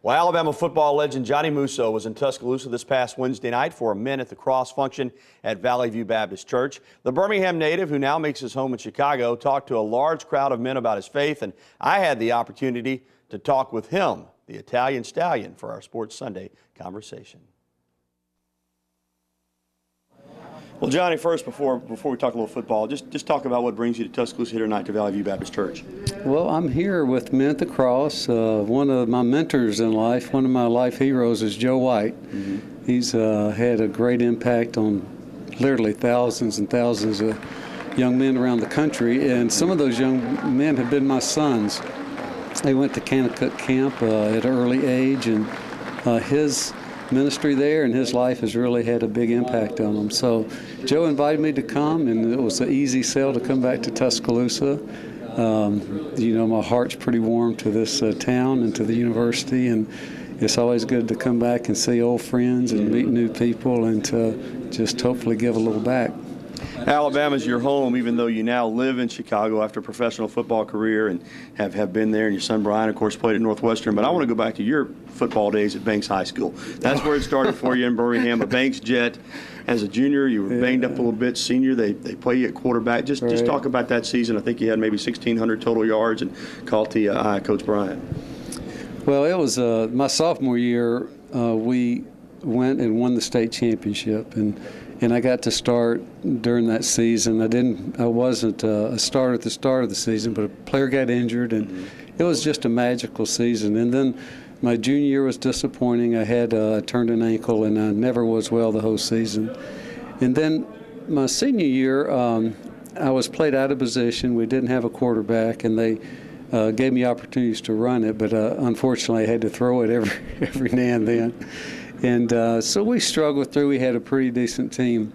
Well, Alabama football legend Johnny Musso was in Tuscaloosa this past Wednesday night for a Men at the Cross function at Valley View Baptist Church. The Birmingham native, who now makes his home in Chicago, talked to a large crowd of men about his faith, and I had the opportunity to talk with him, the Italian Stallion, for our Sports Sunday conversation. Well, Johnny, first, before we talk a little football, just talk about what brings you to Tuscaloosa here tonight to Valley View Baptist Church. Well, I'm here with Men at the Cross. One of my mentors in life, one of my life heroes is Joe White. Mm-hmm. He's had a great impact on literally thousands and thousands of young men around the country, and some of those young men have been my sons. They went to Kanakuk Camp at an early age, and his ministry there and his life has really had a big impact on them. So Joe invited me to come, and it was an easy sell to come back to Tuscaloosa. My heart's pretty warm to this town and to the university, and it's always good to come back and see old friends and meet new people and to just hopefully give a little back. Alabama's your home, even though you now live in Chicago after a professional football career and have been there. And your son Brian, of course, played at Northwestern. But I want to go back to your football days at Banks High School. That's where it started for you in Birmingham. A Banks Jet. As a junior, you were banged up a little bit. Senior, they play you at quarterback. Just talk about that season. I think you had maybe 1,600 total yards and called to Coach Bryant. Well, it was my sophomore year. We went and won the state championship, and I got to start during that season. I wasn't a starter at the start of the season, but a player got injured, and it was just a magical season. And then my junior year was disappointing. I had turned an ankle, and I never was well the whole season. And then my senior year, I was played out of position. We didn't have a quarterback, and they gave me opportunities to run it, but unfortunately I had to throw it every now and then. And so we struggled through. We had a pretty decent team.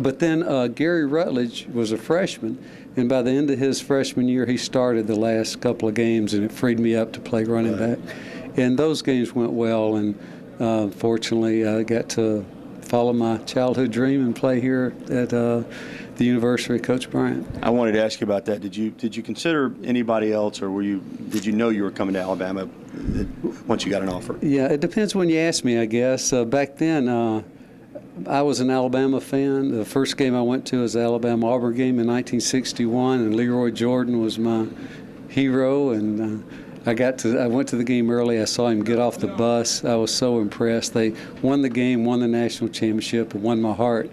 But then Gary Rutledge was a freshman, and by the end of his freshman year, he started the last couple of games, and it freed me up to play running back. And those games went well, and fortunately I got to follow my childhood dream and play here at the University of Coach Bryant. I wanted to ask you about that. Did you consider anybody else, or did you know you were coming to Alabama once you got an offer? Yeah, it depends when you ask me, I guess. Back then, I was an Alabama fan. The first game I went to was the Alabama-Auburn game in 1961, and Leroy Jordan was my hero. And I went to the game early. I saw him get off the bus. I was so impressed. They won the game, won the national championship, and won my heart.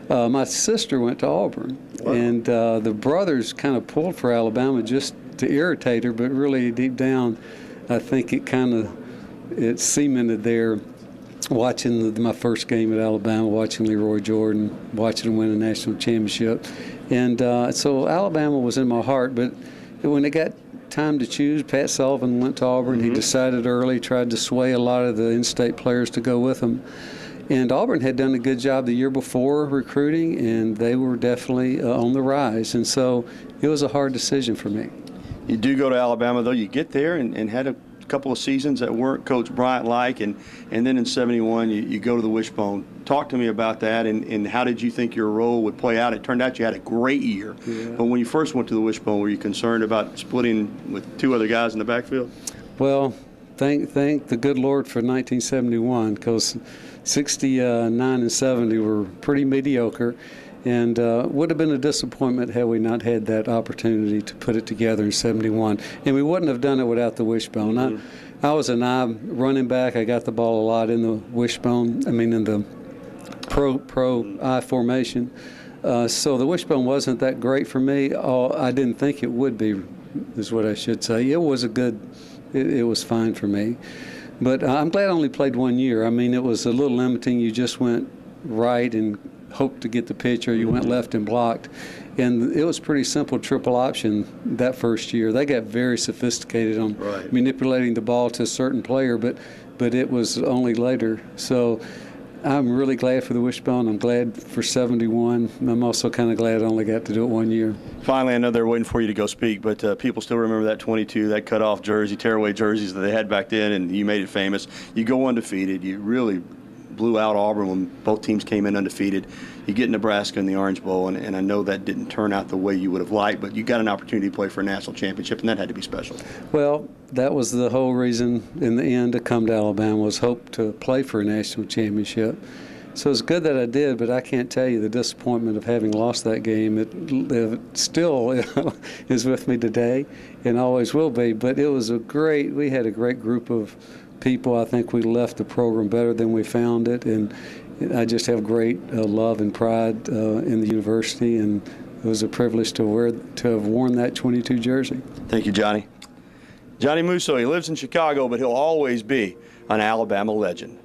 My sister went to Auburn, and the brothers kind of pulled for Alabama just to irritate her, but really deep down, I think it cemented there. Watching my first game at Alabama, watching Leroy Jordan, watching him win a national championship. And so Alabama was in my heart, but when it got time to choose, Pat Sullivan went to Auburn. Mm-hmm. He decided early, tried to sway a lot of the in-state players to go with him. And Auburn had done a good job the year before recruiting, and they were definitely on the rise. And so it was a hard decision for me. You do go to Alabama, though. You get there and had a couple of seasons that weren't Coach Bryant-like, and then in 71 you go to the Wishbone. Talk to me about that, and how did you think your role would play out? It turned out you had a great year. Yeah. But when you first went to the Wishbone, were you concerned about splitting with two other guys in the backfield? Well, thank the good Lord for 1971, because 69 and 70 were pretty mediocre, and would have been a disappointment had we not had that opportunity to put it together in 71. And we wouldn't have done it without the Wishbone. Mm-hmm. I was an I running back. I got the ball a lot in the Wishbone, in the pro I formation. So the Wishbone wasn't that great for me. I didn't think it would be, is what I should say. It was it was fine for me. But I'm glad I only played 1 year. It was a little limiting. You just went right and hoped to get the pitch, or you went left and blocked. And it was pretty simple triple option that first year. They got very sophisticated on manipulating the ball to a certain player, but it was only later. So I'm really glad for the Wishbone. I'm glad for 71. I'm also kind of glad I only got to do it 1 year. Finally, I know they're waiting for you to go speak, but people still remember that 22, that cutoff jersey, tearaway jerseys that they had back then, and you made it famous. You go undefeated. You really blew out Auburn when both teams came in undefeated. you get Nebraska in the Orange Bowl, and I know that didn't turn out the way you would have liked, but you got an opportunity to play for a national championship, and that had to be special. Well, that was the whole reason in the end to come to Alabama, was hope to play for a national championship. So it's good that I did, but I can't tell you the disappointment of having lost that game. It still is with me today and always will be. But it was we had a great group of people. I think we left the program better than we found it. And I just have great love and pride in the university. And it was a privilege to have worn that 22 jersey. Thank you, Johnny. Johnny Musso, he lives in Chicago, but he'll always be an Alabama legend.